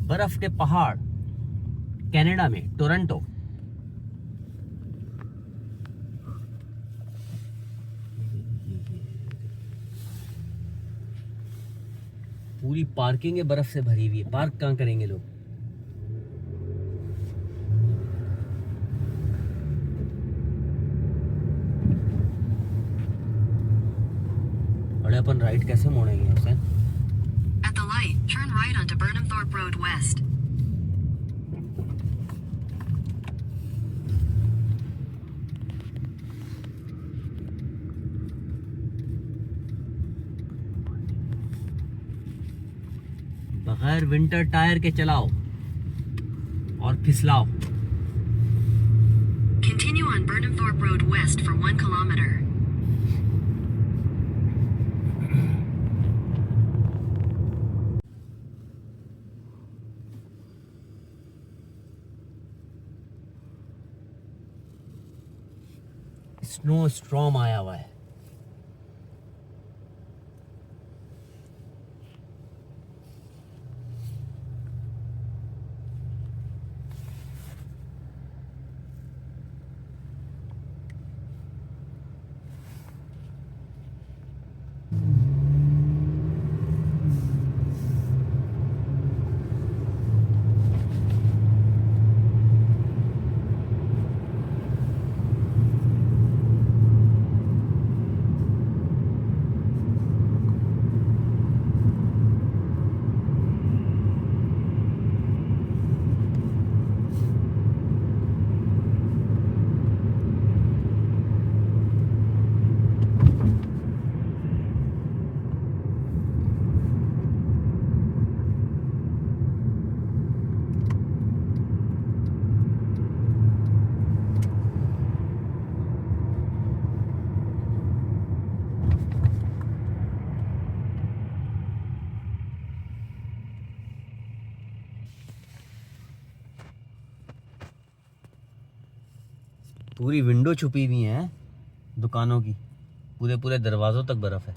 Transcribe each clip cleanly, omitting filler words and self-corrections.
बर्फ के पहाड़ कनाडा में टोरंटो। पूरी पार्किंग है बर्फ से भरी हुई है। पार्क कहाँ करेंगे लोग? अरे अपन राइट कैसे मोड़ेंगे Hussain? At the light, turn right onto Burnham Thorpe Road West. बगैर विंटर टायर के चलाओ और फिसलाओ। Continue on Burnham Thorpe Road West for 1 kilometer. Snow storm आया हुआ है। पूरी विंडो छुपी हुई है दुकानों की, पूरे पूरे दरवाजों तक बर्फ है।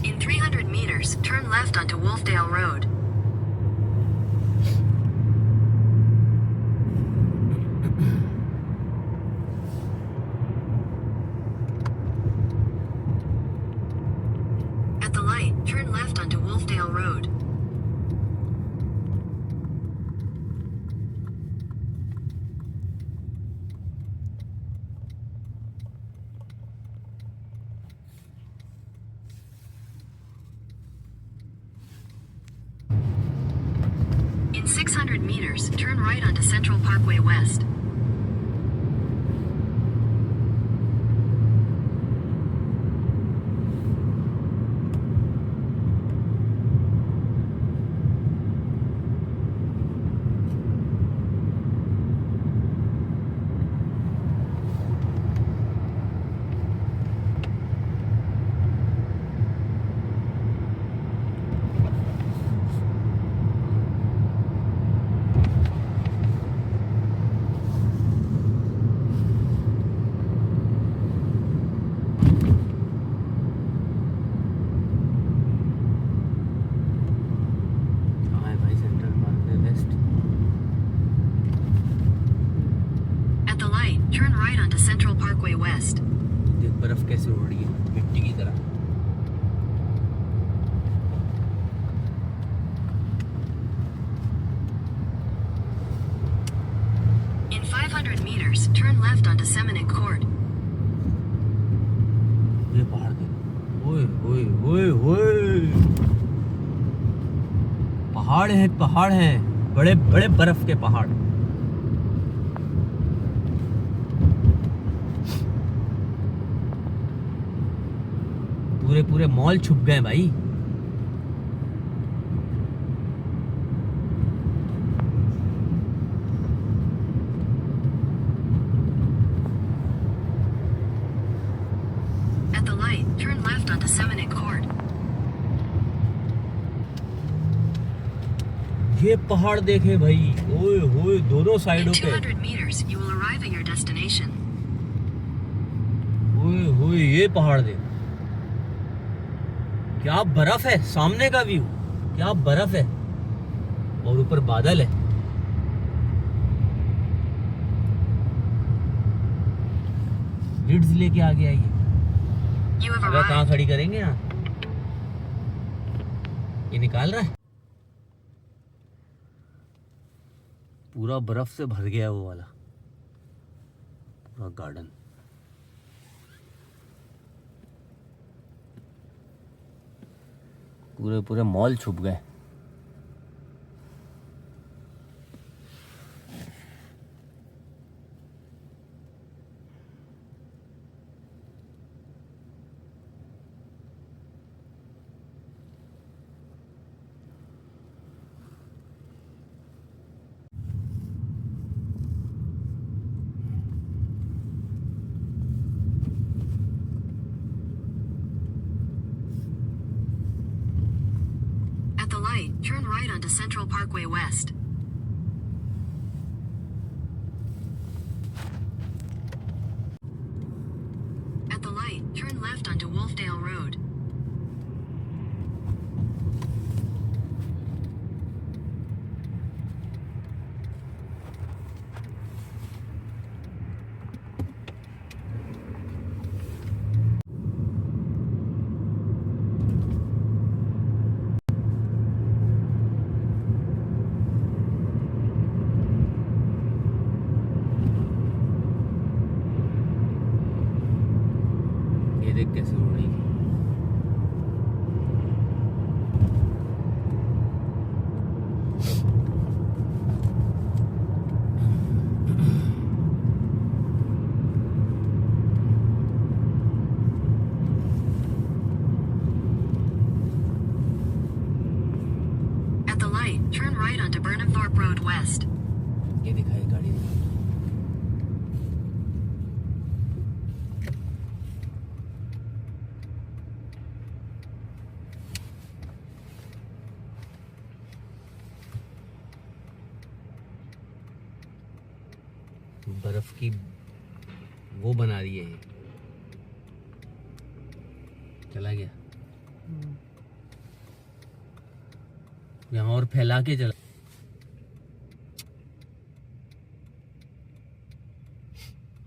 In 300 meters, turn left onto Wolfdale Road. At the light, turn left onto Wolfdale Road. In 600 meters, turn right onto Central Parkway West. At the light, turn right onto Central Parkway West. देख बर्फ कैसे उड़ रही है मिट्टी की तरह। In 500 meters, turn left onto Seminole Court. ये पहाड़ देख, ओए ओए ओए ओए, पहाड़ है बड़े बड़े बर्फ के पहाड़। पूरे पूरे मॉल छुप गए भाई। At the light, turn left onto Seminole Court. ये पहाड़ देखे भाई, ओए होए दोनों In साइडों पे, 200 meters, you will arrive at your destination. ओए होए ये पहाड़ देख, क्या बर्फ है, सामने का व्यू क्या बर्फ है, और ऊपर बादल है। रिड्स लेके आ गया ये। You have अबे कहाँ arrived. खड़ी करेंगे यहाँ, ये निकाल रहा है। पूरा बर्फ से भर गया वो वाला पूरा गार्डन। पूरे पूरे मॉल छुप गए। At the light, turn right onto Central Parkway West. At the light, turn left onto Wolfdale Road. ये देख कैसे उड़ रही है। At the light, turn right onto Burnhamthorpe Road West. ये दिखाई गाड़ी दिखाई। बर्फ की वो बना रही है ये। चला गया यहाँ और फैला के चला।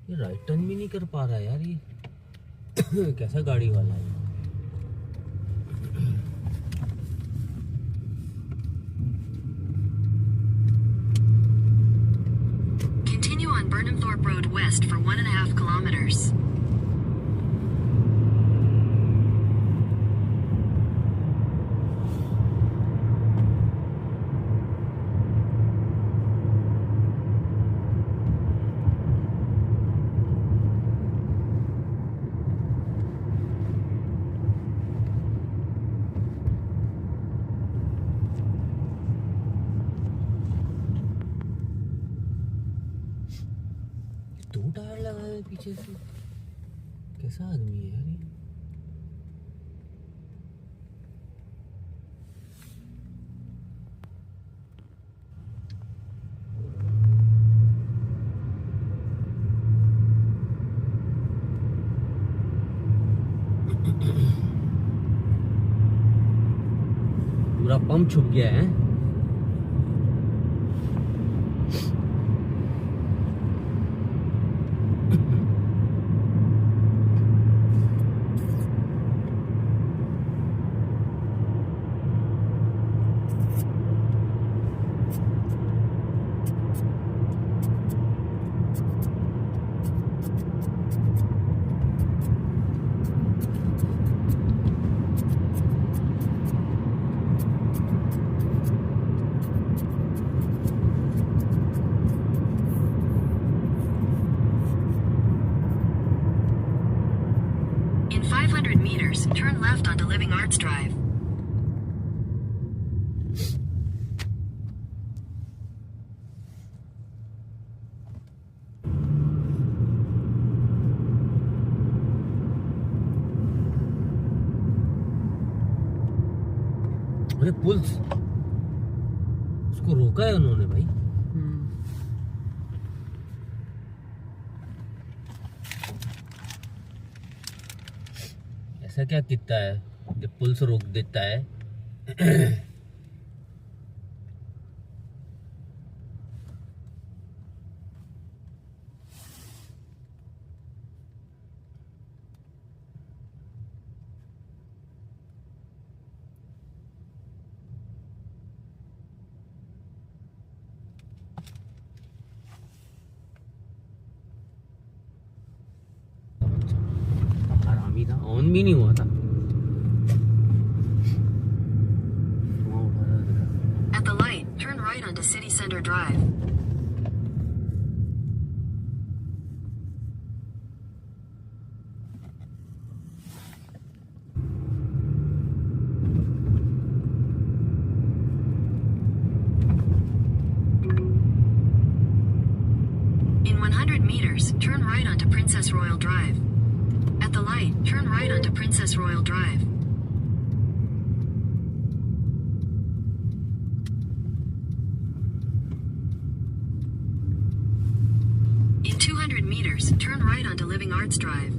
ये राइट टर्न भी नहीं कर पा रहा यार ये कैसा गाड़ी वाला है। Continue on Burnhamthorpe Road West for 1.5 kilometers. दो टायर लगाए पीछे से, कैसा आदमी है यार ये। पूरा पंप छुप गया है। Arts Drive. अरे पुल्स उसको रोका है उन्होंने भाई। ऐसा क्या कितना है कि पुल्स रोक देता है। हरामी था, ऑन भी नहीं हुआ था। At the light, turn right onto City Center Drive. In 100 meters, turn right onto Princess Royal Drive. At the light, turn right onto Princess Royal Drive. In 200 meters, turn right onto Living Arts Drive.